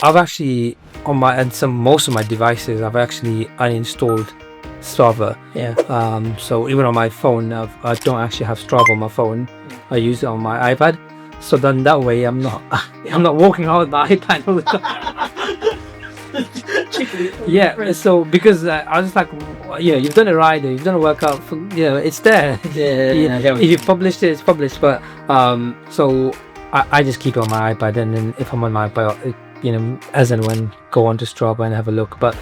I've actually most of my devices I've actually uninstalled Strava. Yeah. So even on my phone, I don't actually have Strava on my phone. I use it on my iPad. So then that way I'm not walking out with my iPad all the time. Yeah. So because I was like, you've done a ride, you've done a workout, it's there. Yeah. If you published it, it's published. But so I just keep it on my iPad, and then if I'm on my iPad, as and when go on to Strava and have a look. But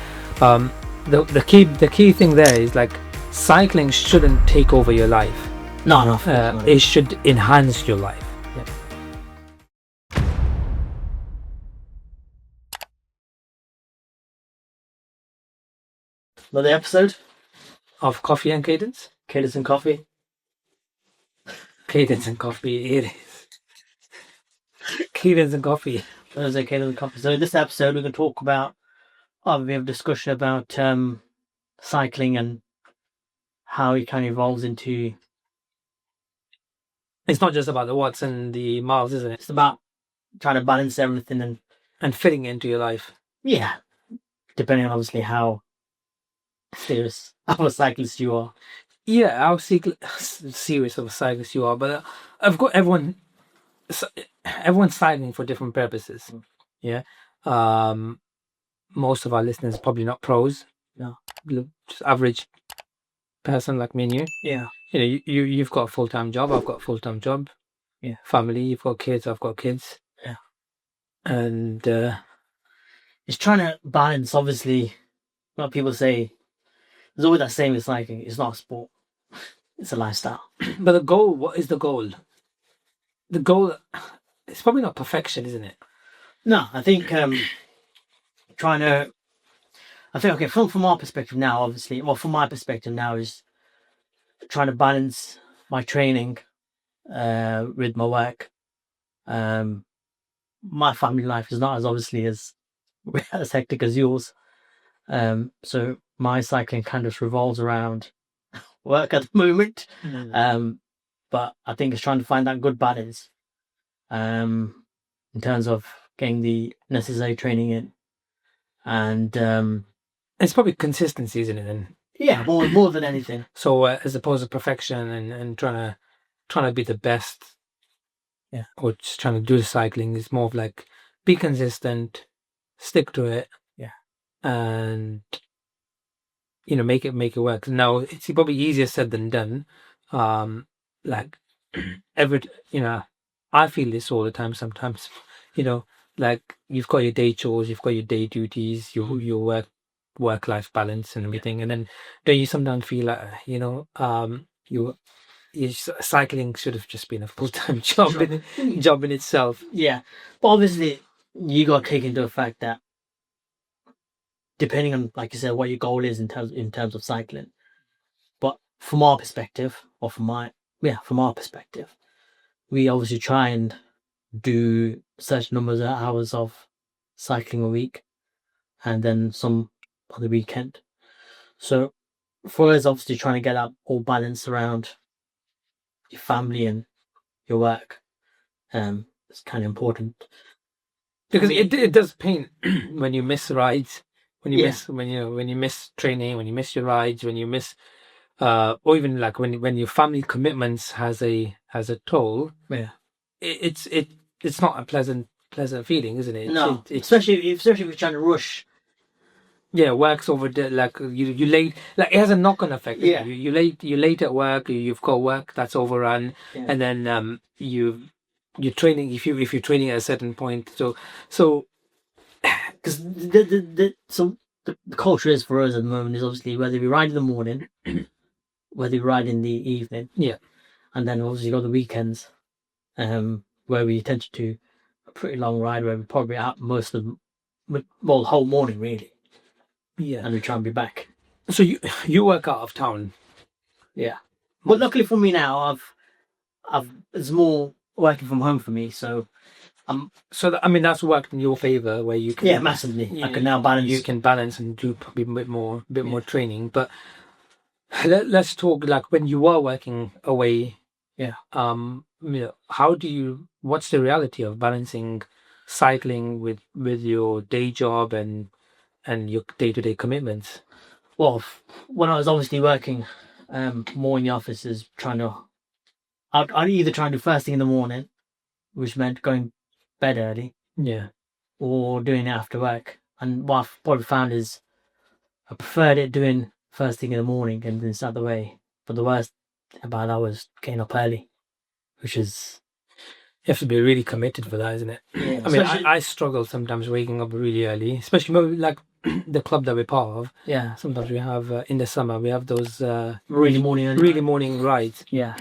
the key thing there is like cycling shouldn't take over your life. No. It should enhance your life. Another episode Of Coffee and Cadence. Cadence Coffee. Cadence and Coffee. It is. Cadence and Coffee. Cadence Coffee. So in this episode, we're going to talk about. We have a discussion about cycling and how it kind of evolves into. It's not just about the watts and the miles, isn't it? It's about trying to balance everything and fitting it into your life. Yeah, depending on obviously how serious of a cyclist you are. Yeah, how serious of a cyclist you are, but I've got everyone's cycling for different purposes. Yeah. Most of our listeners are probably not pros. No. Just average person like me and you. Yeah. You've got a full-time job, I've got a full-time job. Yeah. Family, you've got kids, I've got kids. Yeah. And it's trying to balance, obviously, what people say. There's always that saying with cycling, it's not a sport, it's a lifestyle. But the goal, what is the goal? The goal, it's probably not perfection, isn't it? No, I think from our perspective now, obviously, from my perspective now is trying to balance my training with my work. My family life is not as obviously as hectic as yours. So my cycling kind of revolves around work at the moment. But I think it's trying to find that good balance in terms of getting the necessary training in. And it's probably consistency, isn't it? Then yeah, more than anything. So as opposed to perfection and trying to be the best, or just trying to do the cycling, is more of like be consistent, stick to it, and make it work. Now it's probably easier said than done. Like I feel this all the time. Sometimes, like you've got your day chores, you've got your day duties, your work-life balance and everything, and then don't you sometimes feel like cycling should have just been a full-time job in itself. Yeah, but obviously you got to take into the fact that depending on, like you said, what your goal is in terms of cycling. But from our perspective, from our perspective, we obviously try and do certain numbers of hours of cycling a week, and then some on the weekend. So for us, obviously trying to get that all balanced around your family and your work, it's kind of important. Because it does pain when you miss rides, when you miss training, when you miss your rides, when you miss or even like when your family commitments has a toll. Yeah, it's not a pleasant feeling, isn't it? No, especially if you're trying to rush. Yeah, work's over there. Like you late. Like it has a knock-on effect. Yeah, you late at work. You've got work that's overrun, and then you're training. If you're training at a certain point, so because the culture is for us at the moment is obviously whether we ride in the morning, whether we ride in the evening, and then obviously go the weekends, where we tend to do a pretty long ride where we're probably out most of the whole morning really. Yeah, and we try and be back. So you work out of town. Yeah, but luckily for me now, it's more working from home for me. So that's worked in your favor where you can massively. I can now balance. You can balance and do probably a bit more training. But let's talk like when you are working away. Yeah. What's the reality of balancing cycling with your day job and your day-to-day commitments? Well, when I was obviously working more in the offices, I'd either try and do first thing in the morning, which meant going bed early, Yeah. or doing it after work. And what I've probably found is I preferred it doing first thing in the morning and then it's out of the way. But the worst about that was getting up early, which is You have to be really committed for that, isn't it? yeah. I mean, I struggle sometimes waking up really early, especially maybe like the club that we're part of. yeah, Sometimes we have in the summer we have those really morning early. really morning rides Yeah,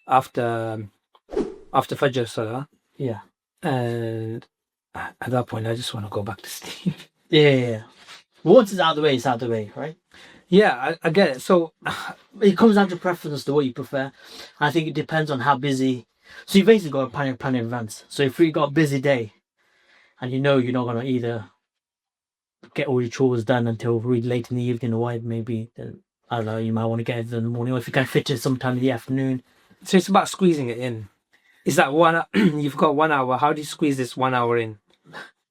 after Fajr Salah, yeah, and at that point I just want to go back to sleep. yeah. Once it's out of the way, it's out of the way, right? Yeah, I get it. So It comes down to preference to what you prefer. I think it depends on how busy. So you basically got to plan in advance. So if we got a busy day, and you know you're not gonna either get all your chores done until really late in the evening or whatever, maybe then I don't know, you might want to get it in the morning, or if you can fit it sometime in the afternoon. so it's about squeezing it in. Is that you've got 1 hour? How do you squeeze this 1 hour in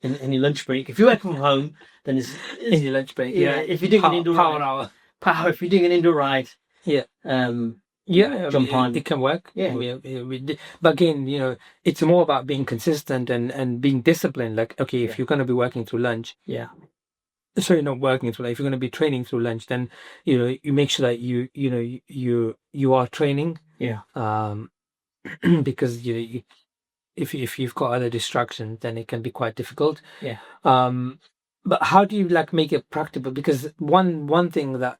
In your lunch break. If you work from home, then it's in your lunch break? yeah. If you're doing an indoor power ride, hour. if you're doing an indoor ride, Yeah. Yeah, jump on. it can work. Yeah. But again, it's more about being consistent and being disciplined. Like, okay, if Yeah. you're going to be working through lunch, Yeah, so you're not working through. Like, if you're going to be training through lunch, then you make sure that you are training. yeah, Because if you've got other distractions, then it can be quite difficult. yeah, But how do you like make it practical? Because one thing that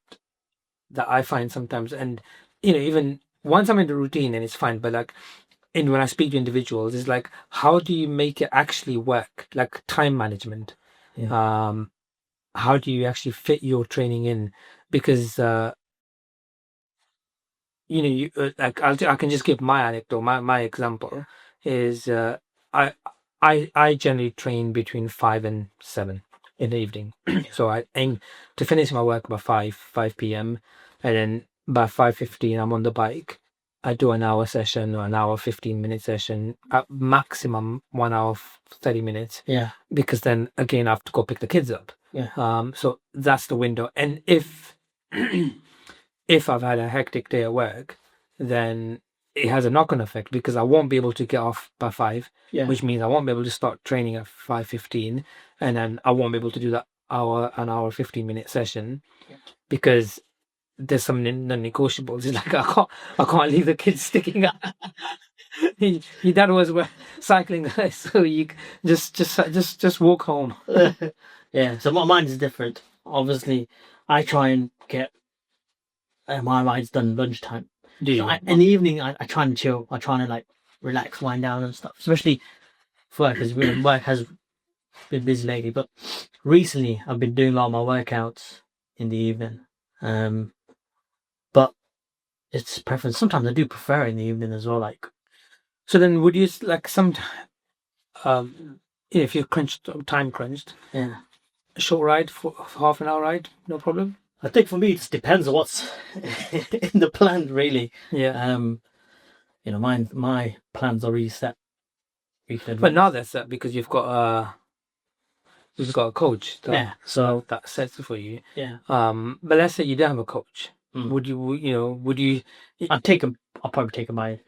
I find sometimes, and even once I'm in the routine and it's fine, but like, and when I speak to individuals, is like, how do you make it actually work? Like time management. yeah. How do you actually fit your training in? Because like I can just give my anecdote. My example is I I generally train between 5 and 7 in the evening. So I aim to finish my work by 5 p.m. and then by 5:15 I'm on the bike. I do an hour session or an hour 15-minute session, at maximum 1 hour 30 minutes, Yeah, because then again I have to go pick the kids up. yeah, So that's the window. And if if I've had a hectic day at work, then it has a knock-on effect because I won't be able to get off by 5, yeah, which means I won't be able to start training at 5:15, and then I won't be able to do that an hour 15-minute session Yeah. because there's some non-negotiables. It's like I can't leave the kids sticking out. Your dad was cycling, so you just walk home. yeah. So mine is different. Obviously, I try and get my rides done lunchtime. Do you? So in the evening, I try and chill. I try and like relax, wind down and stuff. Especially for work, because work has been busy lately. But recently, I've been doing a lot of my workouts in the evening. But it's preference. Sometimes I do prefer it in the evening as well. Like, So then, would you like if you're time crunched, yeah. a short ride for half an hour ride, no problem? I think for me, it just depends on what's in the plan, really. Yeah. My plans are really set. But now that's that because you've got a coach so that sets it for you. yeah. But let's say you don't have a coach. Mm. Would you I'll probably take them by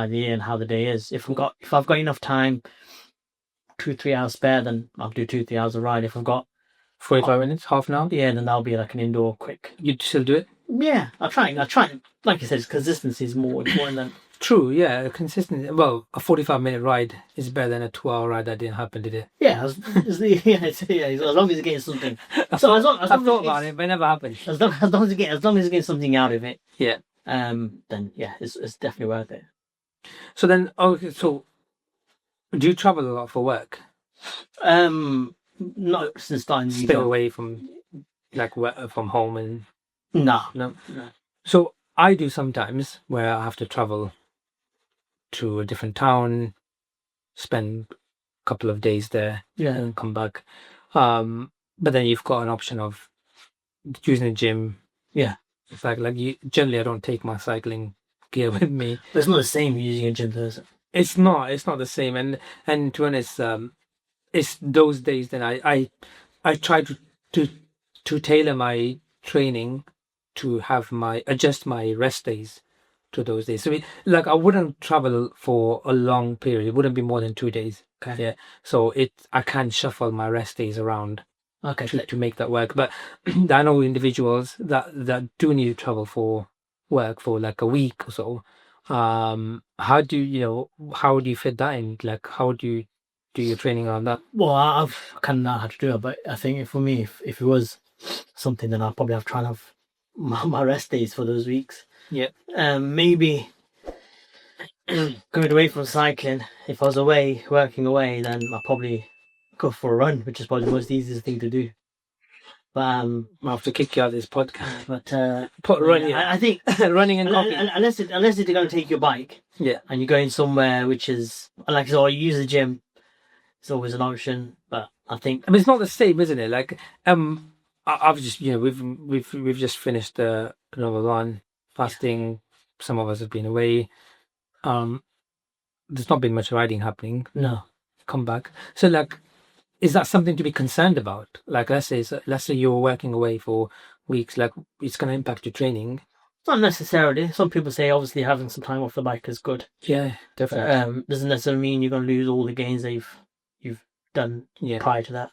the year and how the day is. If I've got enough time, 2-3 hours spare, then I'll do 2-3 hours of ride. If I've got 45 minutes, half an hour, then that'll be like an indoor quick. You'd still do it? Yeah, I try. Like you said, consistency is more important than. True, yeah, consistency. Well, a 45-minute ride is better than a 2-hour ride that didn't happen, did it? Yeah, as long as you're getting something. So as long I've thought about it, but it never happened. As long as you're getting something out of it. Yeah. Then yeah, it's definitely worth it. So then, okay, so do you travel a lot for work? Not since starting. Stay away from from home and no. So I do sometimes where I have to travel to a different town, spend a couple of days there, and come back. But then you've got an option of using a gym. Yeah. In fact, generally I don't take my cycling gear with me. But it's not the same using a gym, though, is it? it's not the same. And to be honest, it's those days that I try to to tailor my training to have my adjust my rest days to those days. So like I wouldn't travel for a long period. It wouldn't be more than 2 days. Okay. Yeah. So I can shuffle my rest days around Okay. to make that work. But I know individuals that do need to travel for work for like a week or so. How do how do you fit that in? Like how do you do your training around that? Well, I've kind of know how to do it, but I think for me, if it was something, then I'll probably have try and have my rest days for those weeks. Yeah. Maybe coming away from cycling, if I was away, working away, then I'll probably go for a run, which is probably the most easiest thing to do. But I'll have to kick you out of this podcast. But Put running. I think running and coffee. unless it's going to take your bike, Yeah. and you're going somewhere which is like so, you use the gym. It's always an option, but I think I mean it's not the same, isn't it? Like I've just we've just finished another one fasting. Some of us have been away. There's not been much riding happening. no. Come back. So like, is that something to be concerned about? Like let's say you're working away for weeks. Like it's going to impact your training. Not necessarily. Some people say obviously having some time off the bike is good. Yeah, definitely. Doesn't necessarily mean you're going to lose all the gains that you've done prior to that.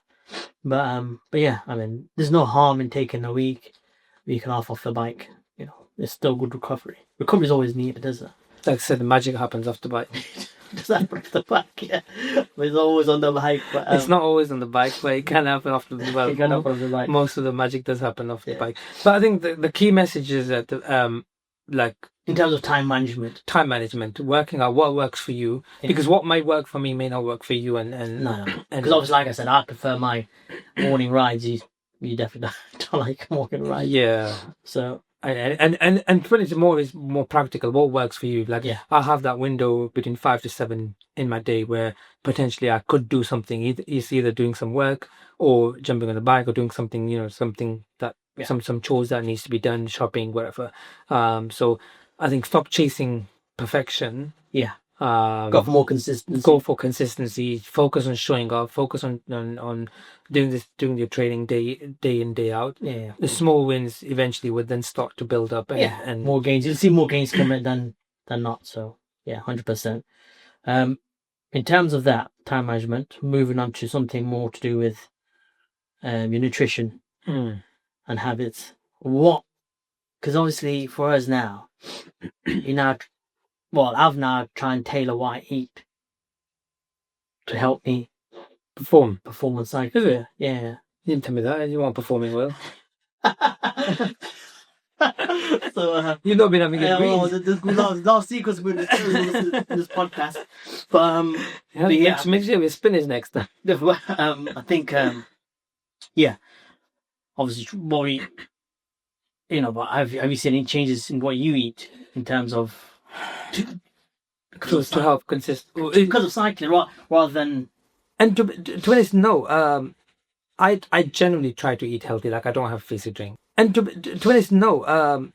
But yeah, I mean, there's no harm in taking a week off the bike. You know, it's still good recovery. Recovery is always needed, isn't it? Like I said, the magic happens off the bike. Does that break the bike? Yeah, it's always on the bike. But it's not always on the bike, but it can happen off the bike. It can happen off the bike. Most of the magic does happen off the bike. But I think the key message is that like in terms of time management, working out what works for you, because what might work for me may not work for you, and no, because obviously, like I said, I prefer my morning rides. You definitely don't like morning rides. Yeah. So and when it's more practical, what works for you? Like I have that window between 5 to 7 in my day where potentially I could do something. Either doing some work or jumping on the bike or doing something, something that some chores that needs to be done, shopping, whatever. So I think stop chasing perfection. Yeah. Go for more consistency. Go for consistency. Focus on showing up. Focus on doing your training day in, day out. Yeah. The small wins eventually would then start to build up. And more gains. You'll see more gains coming than not. So yeah, 100%. In terms of that time management, moving on to something more to do with your nutrition and habits. Because obviously for us now, I've now tried and tailor what I eat to help me perform on cycle. Is it? Yeah. You didn't tell me that. You weren't performing well. So you've not been having a there's last sequence in this podcast. But make sure we spinach next time. I think obviously what we but have you seen any changes in what you eat in terms of to help consist because of cycling rather than and to be honest, no. I generally try to eat healthy. Like I don't have fizzy drink. And to be honest, no.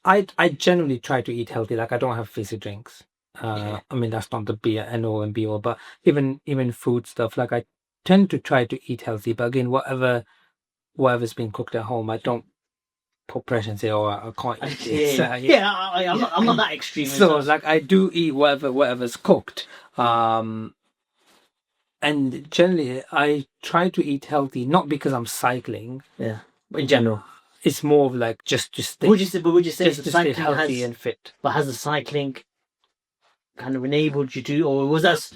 I generally try to eat healthy. Like I don't have fizzy drinks. I mean that's not the end all and be all. But even food stuff. Like I tend to try to eat healthy. But again, whatever's been cooked at home, I don't put pressure and say, "Oh, I can't eat this." I'm not that extreme. So like I do eat whatever's cooked. And generally, I try to eat healthy, not because I'm cycling. Yeah, but in general, it's more of like just to stay. Would you say just to stay healthy and fit? But has the cycling kind of enabled you to, or was that?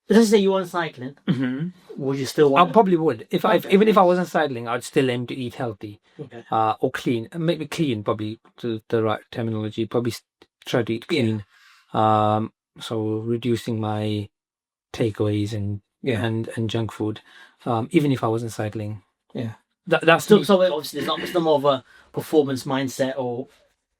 Let's say you weren't cycling. Mm-hmm. Would you still want? I probably would. Even if I wasn't cycling, I'd still aim to eat healthy. Okay. Or clean. Maybe clean, probably the right terminology. Probably try to eat clean. So reducing my takeaways and junk food, even if I wasn't cycling. Yeah, that's still. So obviously, it's not more of a performance mindset, or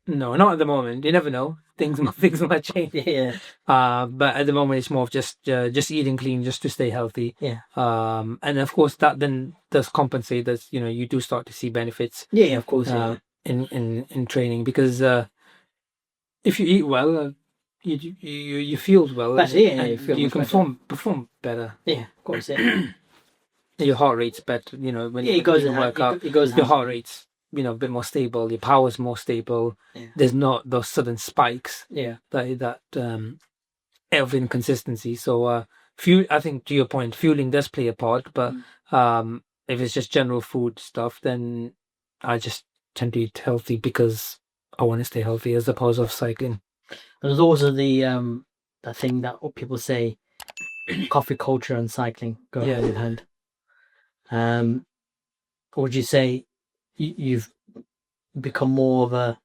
no, not at the moment. You never know. Things might change. Yeah. But at the moment, it's more of just eating clean, just to stay healthy. Yeah. And of course, that then does compensate. That you do start to see benefits. Yeah, of course. In training, because if you eat well, you feel well. Better, yeah, and you feel you much can better. perform better. Yeah, of course. Yeah, Your heart rate's better. You know, when yeah. It when goes you in work hand. out, It goes your hand. heart rate's a bit more stable. Your power's more stable. Yeah. There's not those sudden spikes. Yeah. That of inconsistency. So fuel. I think to your point, fueling does play a part. But if it's just general food stuff, then I just tend to eat healthy because I want to stay healthy as opposed of cycling. There's also the thing that people say, coffee culture and cycling go Yeah. hand in hand. Or would you say you've become more of a,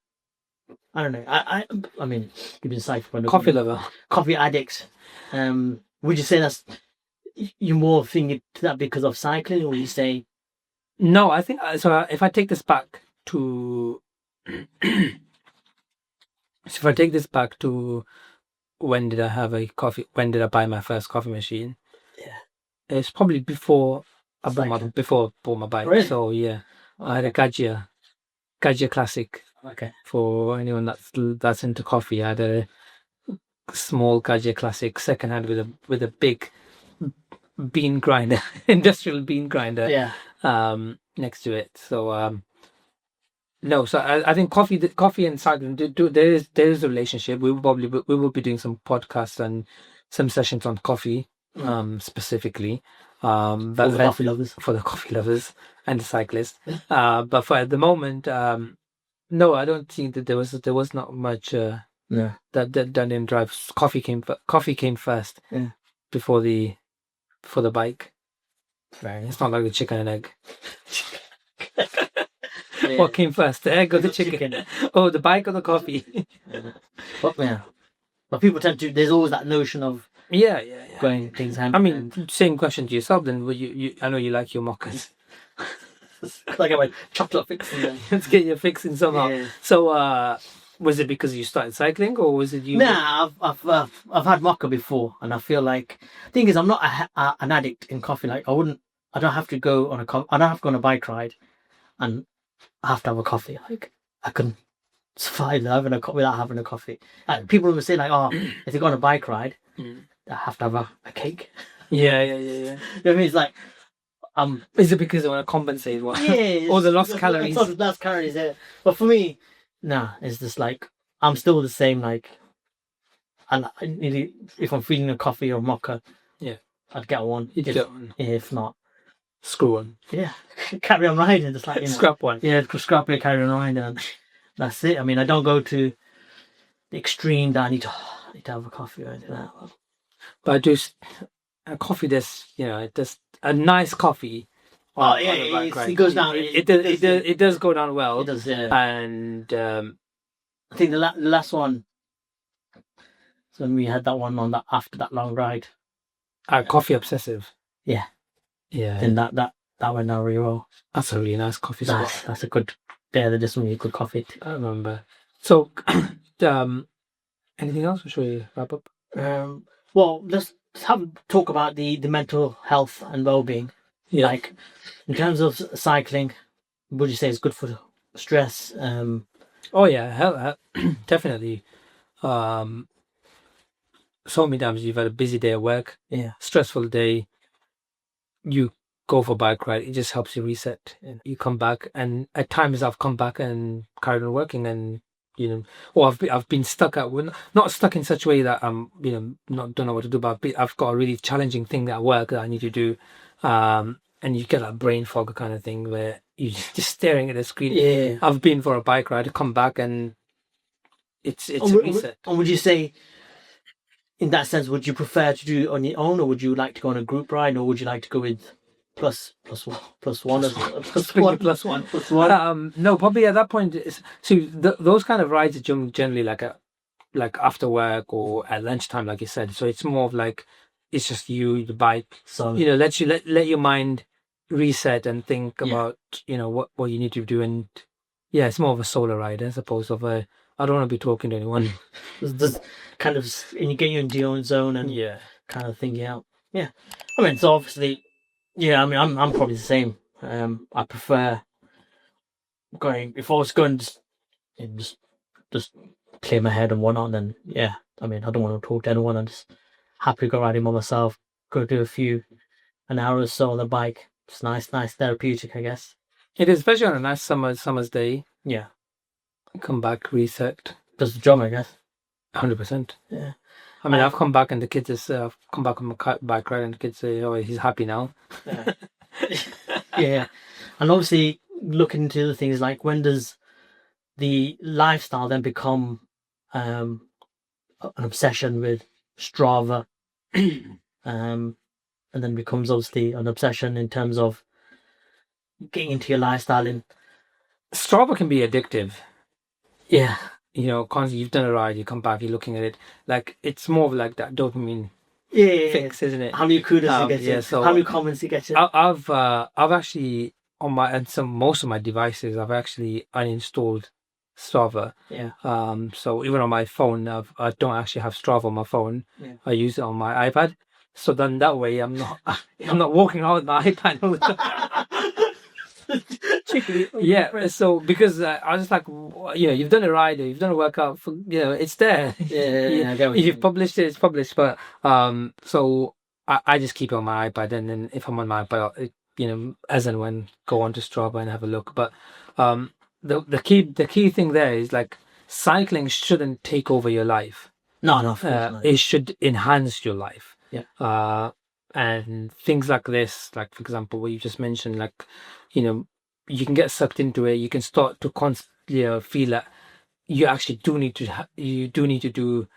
I don't know. I mean, you've been cycling, but Coffee lover. coffee addict. Would you say that's you're more thinking to that because of cycling, or would you say No, I think so. If I take this back to, if I take this back to when did I have a coffee? When did I buy my first coffee machine? Yeah. It's probably before I Cycling. bought my bike. Really? So yeah, I had a Gaggia Classic. Okay. For anyone that's into coffee, I had a small Gaggia Classic secondhand with a big bean grinder, industrial bean grinder. Yeah. Next to it. So no, so I think coffee and cycling there is a relationship. We will be doing some podcasts and some sessions on coffee, specifically, For but the coffee lovers. for the coffee lovers and the cyclists. But for at the moment, no, I don't think that there was not much No. that didn't drive. Coffee came first, Yeah. before the bike. Right. It's not like the chicken and egg. Yeah. What came first, the egg or the chicken? Oh, the bike or the coffee? But yeah. But people tend to. There's always that notion of Yeah. going things hand. I mean, same question to yourself then. Would you I know you like your mochas. Like my chocolate fix in there. Let's get your fixing somehow. Yeah. So, was it because you started cycling, or was it you? Nah, I've had mocha before, and I feel like thing is I'm not an addict in coffee. Like I don't have to go on I don't have to go on a bike ride, and I have to have a coffee. Like I can survive without having a coffee. Like, people will say like, oh, if you go on a bike ride, I have to have a cake. Yeah. You know what I mean? It's like Is it because they want to compensate what? yeah, All the lost calories. It's not lost calories, yeah. But for me, nah, it's just like I'm still the same. Like, and if I'm feeling a coffee or mocha, Yeah. I'd get one. You'd get one. If not, Screw one. yeah, carry on riding. Just like Scrap one. Yeah, scrap it, carry on riding, and that's it. I mean, I don't go to the extreme that I need to have a coffee or anything like that. But I do a coffee. It a nice coffee. Oh yeah, it goes down. It does go down well. It does, yeah. And I think the last one. So we had that one on that after that long ride. Coffee obsessive. Yeah. Then that went down really well. That's a really nice coffee spot. That's a good. Yeah, there's some really good coffee. I remember. So, anything else, or should we wrap up? Well, let's talk about the mental health and well-being. Yeah. Like, in terms of cycling, would you say it's good for stress? Oh yeah, definitely. So many times you've had a busy day at work, stressful day. You go for a bike ride. It just helps you reset. And you come back, and at times I've come back and carried on working, and or I've been stuck not stuck in such a way that I'm don't know what to do, but I've got a really challenging thing at work that I need to do, and you get that brain fog kind of thing where you're just staring at the screen. Yeah. I've been for a bike ride, come back, and it's a reset. And would you say, in that sense, would you prefer to do it on your own, or would you like to go on a group ride, or would you like to go with plus one? No, probably at that point. Those kind of rides are generally like after work or at lunchtime, like you said. So it's more of like it's just you, the bike. So let your mind reset and think about what you need to do, and it's more of a solo ride as opposed to I don't want to be talking to anyone. There's kind of, and you get you into your own zone and kind of thinking out. Yeah, I mean, so obviously, I mean, I'm probably the same. I prefer going if I was going just clear my head and whatnot. Then I mean, I don't want to talk to anyone. I'm just happy to go riding by myself, go do an hour or so on the bike. It's nice therapeutic, I guess. It is, especially on a nice summer's day. Yeah. Come back, reset. Does the job, I guess. 100%. Yeah. I mean, I've come back and the kids is I've come back on my bike ride and the kids say, "Oh, he's happy now." Yeah. Yeah. And obviously, looking into the things like, when does the lifestyle then become an obsession with Strava, and then becomes obviously an obsession in terms of getting into your lifestyle? In Strava can be addictive. yeah, You know, constantly you've done a ride, you come back, you're looking at it. Like it's more of like that dopamine yeah. fix, isn't it? How many kudos you get? Yeah, so how many comments you get? I've actually on my and most of my devices I've actually uninstalled Strava. Yeah. So even on my phone, I don't actually have Strava on my phone. Yeah. I use it on my iPad. So then that way I'm not walking around with my iPad all the time. Yeah, so because I was just like, you've done a ride or you've done a workout, it's there. Yeah, I get what you You've mean. published it, it's published. But so I just keep it on my iPad, and then if I'm on my iPad, as and when go on to Strava and have a look. But the key thing there is like cycling shouldn't take over your life. No, of course not. It should enhance your life. Yeah. And things like this, like for example, what you just mentioned, like you can get sucked into it. You can start to constantly feel that you actually do need to do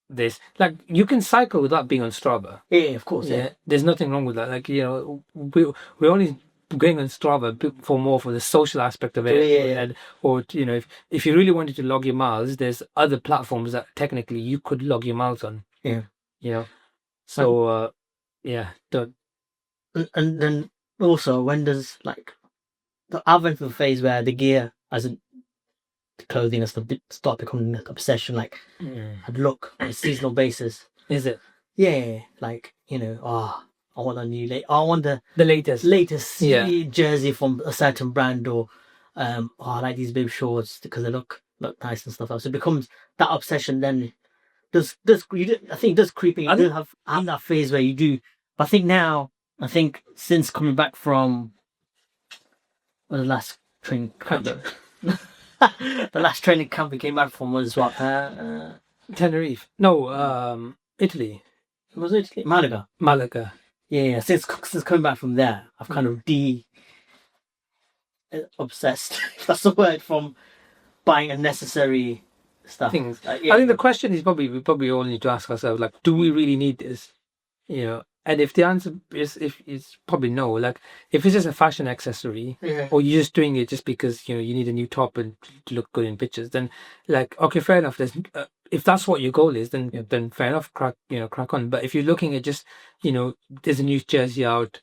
this. Like you can cycle without being on Strava. Yeah, of course. Yeah. There's nothing wrong with that. Like we're only going on Strava for the social aspect of it. Yeah. Or if you really wanted to log your miles, there's other platforms that technically you could log your miles on. Yeah. So yeah. And then also, when does like I went through a phase where the gear, as in the clothing, has start becoming an obsession. Like I'd look on a seasonal basis. Is it? Yeah, like I want a new I want the latest jersey from a certain brand, or I like these bib shorts because they look nice and stuff. So it becomes that obsession. Then I think it does creep in. You do have that phase where you do, but I think since coming back from the last training camp, the last training camp we came back from was what? Tenerife. No, Italy. Was it Italy? Malaga. Yeah. Since coming back from there, I've kind of obsessed, if that's the word, from buying unnecessary stuff. Things. I think the question is we probably all need to ask ourselves, like, do we really need this? And if the answer is it's probably no, like if it's just a fashion accessory, or you're just doing it just because you need a new top and to look good in pictures, then like okay, fair enough. There's if that's what your goal is, then fair enough, crack on. But if you're looking at just there's a new jersey out,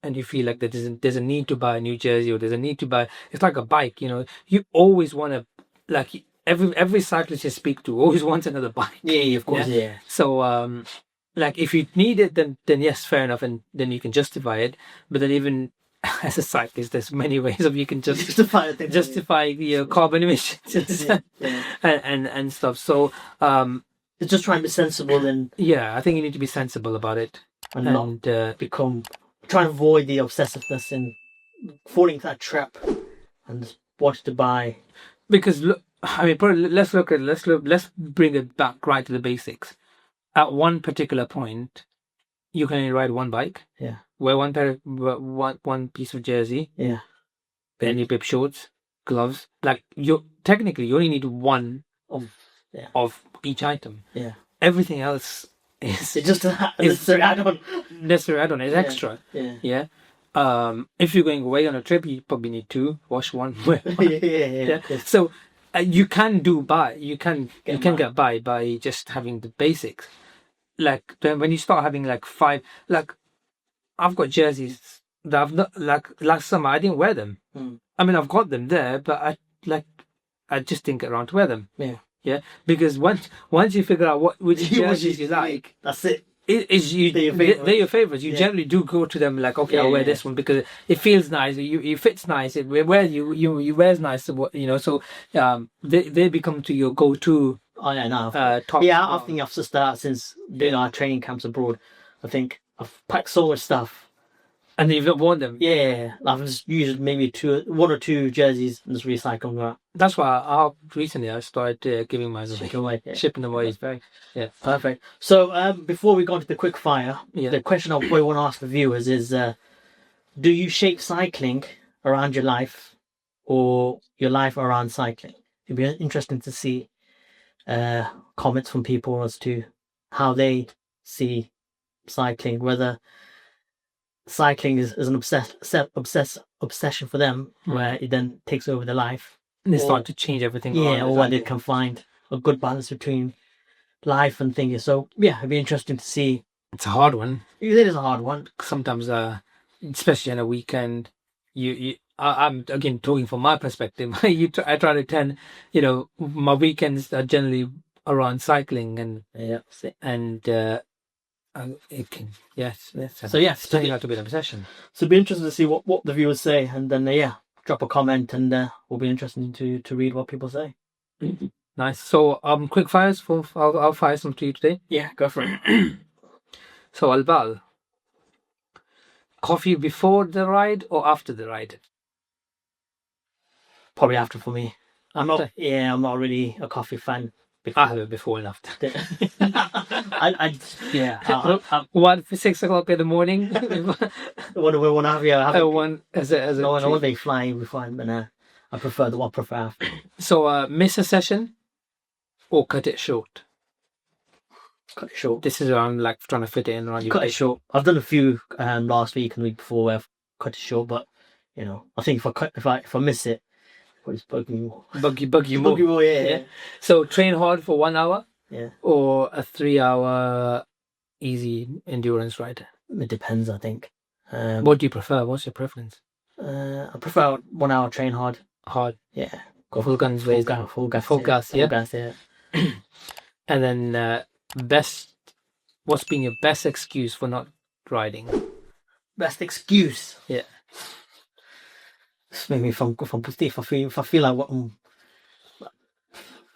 and you feel like there's a need to buy a new jersey, or there's a need to buy, it's like a bike. You always want to, like every cyclist you speak to always wants another bike. Yeah, of course. Yeah. So like if you need it, then yes, fair enough, and then you can justify it. But then even as a cyclist, there's many ways of you can justify carbon emissions and stuff. So it's just trying to be sensible, and I think you need to be sensible about it and not try and avoid the obsessiveness and falling into that trap and wanting to buy. Because look, I mean, let's bring it back right to the basics. At one particular point, you can only ride one bike. Yeah. Wear one piece of jersey. Yeah. Then your bib shorts, gloves. Like you only need one of each item. Yeah. Everything else is just a necessary add-on. Necessary add-on is extra. Yeah. If you're going away on a trip, you probably need two. Wash one. Wear one. Yeah. So you can get by just having the basics. Like when you start having like five, like I've got jerseys that I've not, like last summer I didn't wear them. I mean I've got them there, but I just didn't get around to wear them. Yeah, because once you figure out which jerseys you like, that's it. They're your favorites. You generally do go to them like, okay, I'll wear this one because it feels nice. It fits nice. It wears nice. So they become to your go-to Oh yeah, no. top. Yeah, I think I've just started since doing our training camps abroad. I think I've packed so much stuff. And you've not worn them. Yeah, I've just used maybe one or two jerseys and just recycled that. That's why recently I started giving mine away. Shipping them away is very perfect. So before we go into the quick fire, Yeah. the question I probably want to ask the viewers is: do you shape cycling around your life, or your life around cycling? It'd be interesting to see comments from people as to how they see cycling, whether cycling is an obsession for them, where it then takes over their life. And they start to change everything. Yeah, or where they can find a good balance between life and things. So yeah, it'd be interesting to see. It's a hard one. It is a hard one. Sometimes, especially on a weekend, I'm again talking from my perspective. I try to attend. My weekends are generally around cycling, and it can So yeah, it's turning out to be an obsession. So it'd be interesting to see what the viewers say, and then drop a comment, and we'll be interested to read what people say. Nice. So quick fires I'll fire some to you today. Yeah, go for it. So Albal, coffee before the ride or after the ride? Probably after for me. I'm not really a coffee fan. I have it before and after. One for 6 o'clock in the morning. One have one as a one day flying will be fine, but I prefer after. So miss a session or cut it short? Cut it short. This is around like trying to fit it in around you. Cut it short. I've done a few last week and the week before where I've cut it short, but I think if I miss it, it's bug me more. Bug you more. Yeah. So train hard for 1 hour. Yeah. Or a 3-hour easy endurance ride. It depends, I think. What do you prefer? What's your preference? I prefer 1 hour train hard. Hard. Yeah. Go full guns, full gas. Full gas. Yeah. And then what's been your best excuse for not riding? Best excuse? Yeah. Maybe if I feel like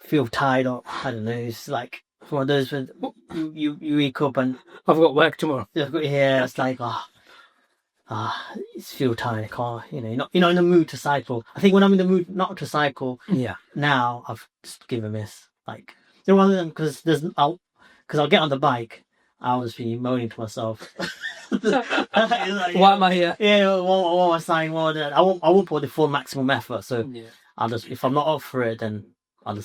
feel tired, or I don't know, it's like one of those when you wake up and I've got work tomorrow. Yeah, it's like it's feel tired. I can't, you're not in the mood to cycle. I think when I'm in the mood not to cycle, now I've just give a miss. Like rather than because I'll get on the bike, I'll just be moaning to myself. Why am I here? Yeah, what am I saying? I won't put the full maximum effort. So I'll just, if I'm not up for it, then I'll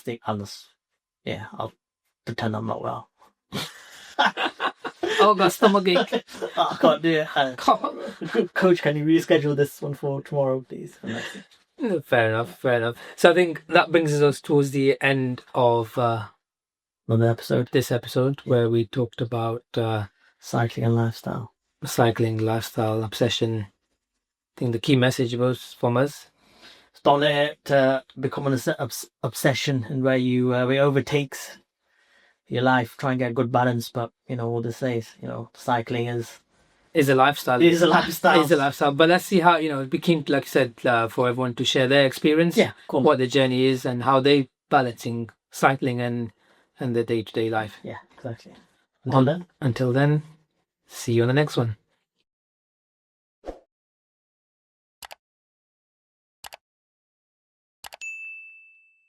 pretend I'm not well. Oh, got stomach ache. I can't do it. Coach, can you reschedule this one for tomorrow, please? Fair enough. So I think that brings us towards the end of this episode where we talked about cycling and lifestyle. Cycling, lifestyle, obsession. I think the key message was from us: don't let it become an obsession, and where it overtakes your life. Try and get a good balance, but all this says, cycling is a lifestyle. It is a lifestyle. But let's see how it became, like I said, for everyone to share their experience. Yeah, cool. What their journey is and how they balancing cycling and their day-to-day life. Yeah, exactly. Until then, see you on the next one.